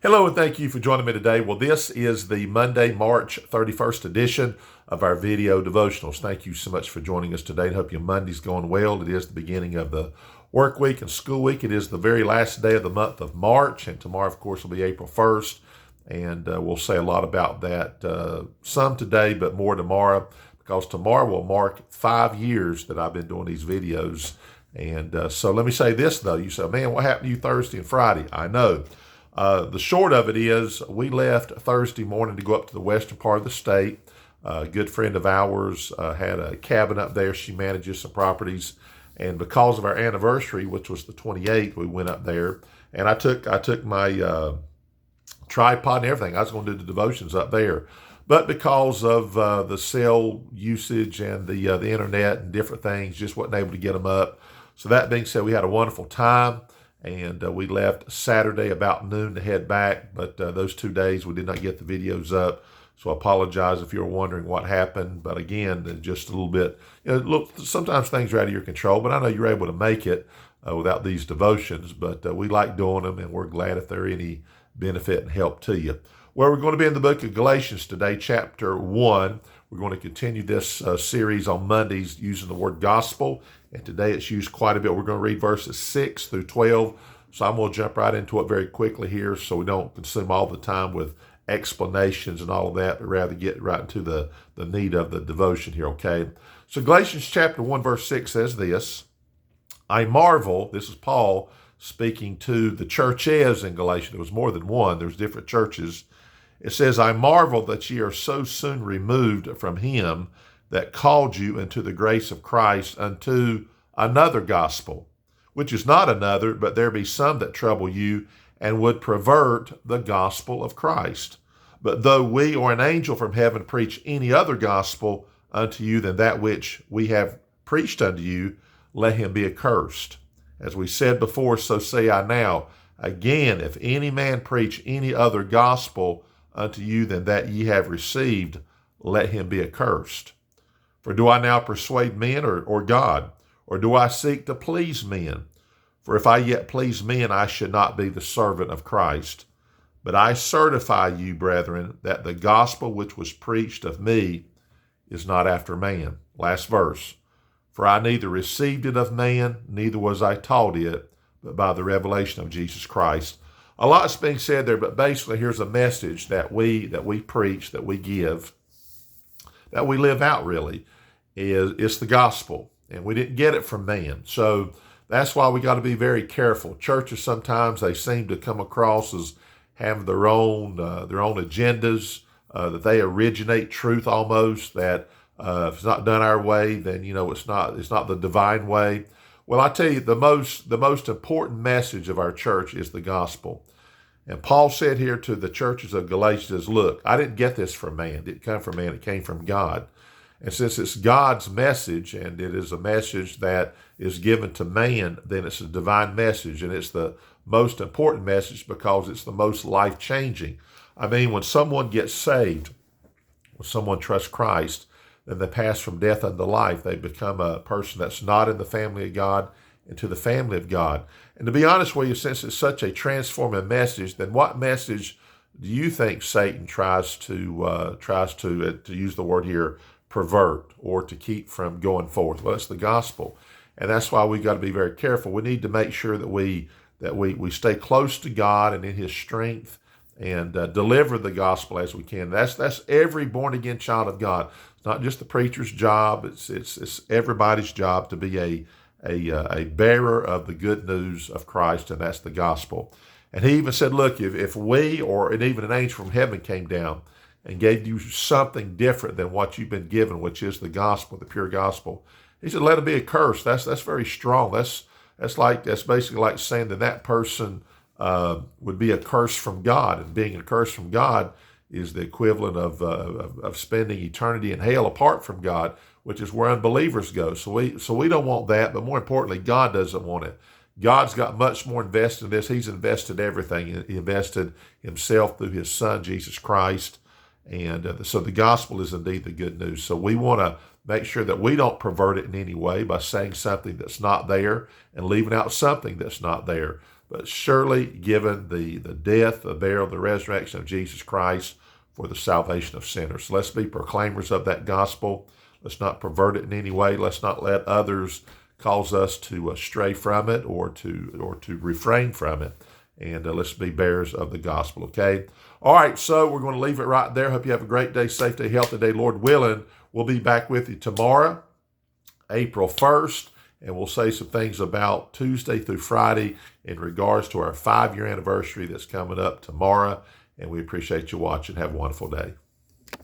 Hello and thank you for joining me today. Well, this is the Monday, March 31st edition of our video devotionals. Thank you so much for joining us today. I hope your Monday's going well. It is the beginning of the work week and school week. It is the very last day of the month of March, and tomorrow, of course, will be April 1st. And we'll say a lot about that, some today, but more tomorrow, because tomorrow will mark 5 years that I've been doing these videos. And so let me say this, though. You say, man, what happened to you Thursday and Friday? I know. The short of it is we left Thursday morning to go up to the western part of the state. A good friend of ours had a cabin up there. She manages some properties. And because of our anniversary, which was the 28th, we went up there. And I took my tripod and everything. I was going to do the devotions up there. But because of the cell usage and the internet and different things, just wasn't able to get them up. So that being said, we had a wonderful time. And we left Saturday about noon to head back, but those 2 days we did not get the videos up. So I apologize if you're wondering what happened. But again, just a little bit, look, sometimes things are out of your control, but I know you're able to make it without these devotions. But we like doing them, and we're glad if they're any benefit and help to you. Well, we're going to be in the book of Galatians today, chapter 1. We're going to continue this series on Mondays using the word gospel. And today it's used quite a bit. We're going to read verses 6 through 12. So I'm going to jump right into it very quickly here so we don't consume all the time with explanations and all of that, but rather get right into the need of the devotion here, okay? So Galatians chapter 1, verse 6 says this, I marvel, this is Paul speaking to the churches in Galatia. There was more than one. There's different churches. It says, I marvel that ye are so soon removed from him that called you into the grace of Christ unto another gospel, which is not another, but there be some that trouble you and would pervert the gospel of Christ. But though we or an angel from heaven preach any other gospel unto you than that which we have preached unto you, let him be accursed. As we said before, so say I now. Again, if any man preach any other gospel unto you than that ye have received, let him be accursed. For do I now persuade men or God? Or do I seek to please men? For if I yet please men, I should not be the servant of Christ. But I certify you, brethren, that the gospel which was preached of me is not after man. Last verse. For I neither received it of man, neither was I taught it, but by the revelation of Jesus Christ. A lot's being said there, but basically here's a message that we preach, that we give, that we live out really. It's the gospel, and we didn't get it from man. So that's why we got to be very careful. Churches sometimes they seem to come across as having their own agendas, that they originate truth almost. That if it's not done our way, then it's not the divine way. Well, I tell you, the most important message of our church is the gospel. And Paul said here to the churches of Galatia, look, I didn't get this from man. It didn't come from man. It came from God. And since it's God's message, and it is a message that is given to man, then it's a divine message, and it's the most important message because it's the most life-changing. I mean, when someone gets saved, when someone trusts Christ, then they pass from death unto life. They become a person that's not in the family of God into the family of God. And to be honest with you, since it's such a transforming message, then what message do you think Satan tries to use the word here, pervert, or to keep from going forth? Well, it's the gospel. And that's why we got to be very careful. We need to make sure that we stay close to God and in his strength and deliver the gospel as we can. That's every born-again child of God. It's not just the preacher's job. It's everybody's job to be a bearer of the good news of Christ, and that's the gospel. And he even said, look, if we or even an angel from heaven came down and gave you something different than what you've been given, which is the gospel, the pure gospel, he said, let it be a curse. That's very strong. That's basically like saying that person would be a curse from God, and being a curse from God is the equivalent of spending eternity in hell apart from God, which is where unbelievers go. So we don't want that, but more importantly, God doesn't want it. God's got much more invested in this. He's invested everything. He invested himself through his son, Jesus Christ. And so the gospel is indeed the good news. So we want to make sure that we don't pervert it in any way by saying something that's not there and leaving out something that's not there. but surely given the death, the burial, the resurrection of Jesus Christ for the salvation of sinners. Let's be proclaimers of that gospel. Let's not pervert it in any way. Let's not let others cause us to stray from it or to refrain from it. And let's be bearers of the gospel, okay? All right, so we're going to leave it right there. Hope you have a great day, safe day, healthy day. Lord willing, we'll be back with you tomorrow, April 1st, and we'll say some things about Tuesday through Friday in regards to our 5-year anniversary that's coming up tomorrow. And we appreciate you watching. Have a wonderful day.